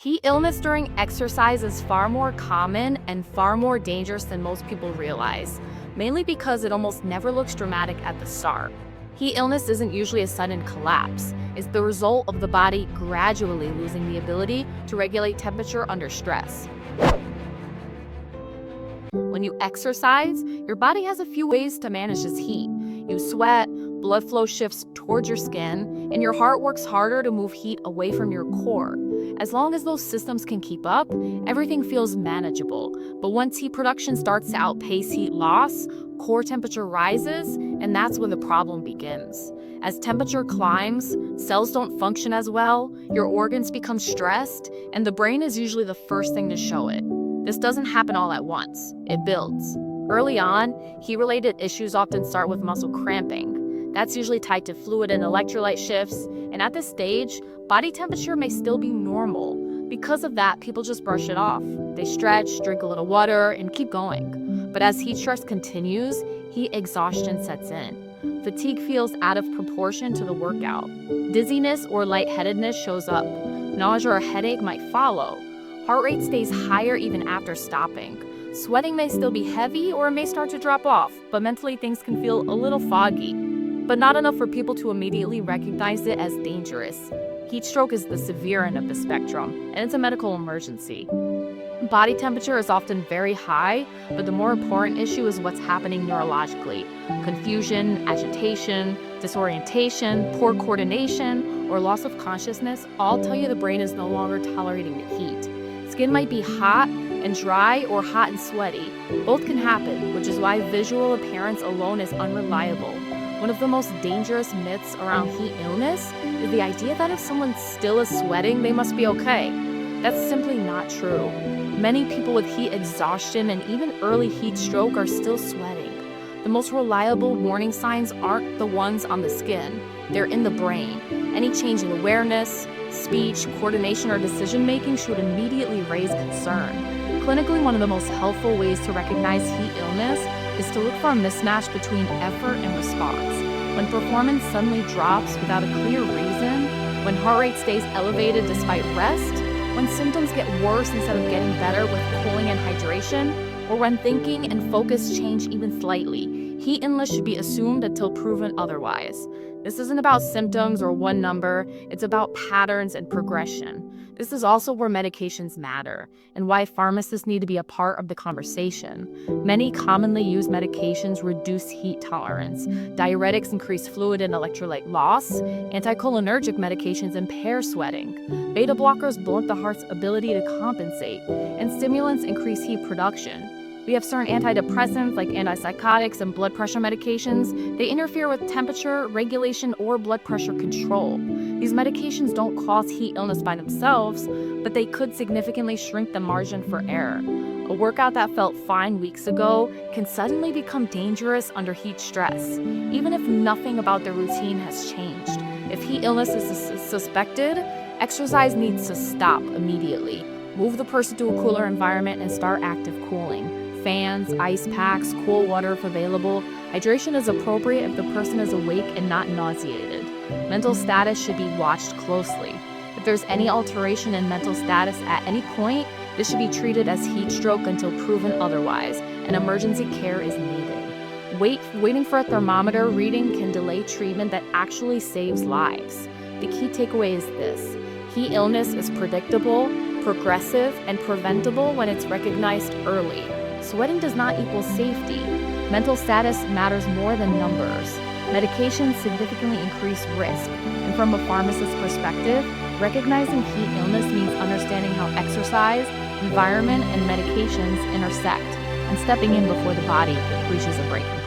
Heat illness during exercise is far more common and far more dangerous than most people realize, mainly because it almost never looks dramatic at the start. Heat illness isn't usually a sudden collapse. It's the result of the body gradually losing the ability to regulate temperature under stress. When you exercise, your body has a few ways to manage this heat. You sweat, blood flow shifts towards your skin, and your heart works harder to move heat away from your core. As long as those systems can keep up, everything feels manageable. But once heat production starts to outpace heat loss, core temperature rises, and that's when the problem begins. As temperature climbs, cells don't function as well, your organs become stressed, and the brain is usually the first thing to show it. This doesn't happen all at once. It builds. Early on, heat-related issues often start with muscle cramping. That's usually tied to fluid and electrolyte shifts, and at this stage, body temperature may still be normal. Because of that, people just brush it off. They stretch, drink a little water, and keep going. But as heat stress continues, heat exhaustion sets in. Fatigue feels out of proportion to the workout. Dizziness or lightheadedness shows up. Nausea or headache might follow. Heart rate stays higher even after stopping. Sweating may still be heavy or it may start to drop off, but mentally things can feel a little foggy. But not enough for people to immediately recognize it as dangerous. Heat stroke is the severe end of the spectrum, and it's a medical emergency. Body temperature is often very high, but the more important issue is what's happening neurologically. Confusion, agitation, disorientation, poor coordination, or loss of consciousness all tell you the brain is no longer tolerating the heat. Skin might be hot and dry or hot and sweaty. Both can happen, which is why visual appearance alone is unreliable. One of the most dangerous myths around heat illness is the idea that if someone still is sweating, they must be okay. That's simply not true. Many people with heat exhaustion and even early heat stroke are still sweating. The most reliable warning signs aren't the ones on the skin. They're in the brain. Any change in awareness, speech, coordination, or decision-making should immediately raise concern. Clinically, one of the most helpful ways to recognize heat illness is to look for a mismatch between effort and response. When performance suddenly drops without a clear reason, when heart rate stays elevated despite rest, when symptoms get worse instead of getting better with cooling and hydration, or when thinking and focus change even slightly, heat illness should be assumed until proven otherwise. This isn't about symptoms or one number, it's about patterns and progression. This is also where medications matter, and why pharmacists need to be a part of the conversation. Many commonly used medications reduce heat tolerance. Diuretics increase fluid and electrolyte loss. Anticholinergic medications impair sweating. Beta blockers blunt the heart's ability to compensate, and stimulants increase heat production. We have certain antidepressants like antipsychotics and blood pressure medications. They interfere with temperature regulation or blood pressure control. These medications don't cause heat illness by themselves, but they could significantly shrink the margin for error. A workout that felt fine weeks ago can suddenly become dangerous under heat stress, even if nothing about the routine has changed. If heat illness is suspected, exercise needs to stop immediately. Move the person to a cooler environment and start active cooling. Fans, ice packs, cool water if available. Hydration is appropriate if the person is awake and not nauseated. Mental status should be watched closely. If there's any alteration in mental status at any point, this should be treated as heat stroke until proven otherwise, and emergency care is needed. Waiting for a thermometer reading can delay treatment that actually saves lives. The key takeaway is this: heat illness is predictable, progressive, and preventable when it's recognized early. Sweating does not equal safety. Mental status matters more than numbers. Medications significantly increase risk. And from a pharmacist's perspective, recognizing heat illness means understanding how exercise, environment, and medications intersect, and stepping in before the body reaches a breaking point.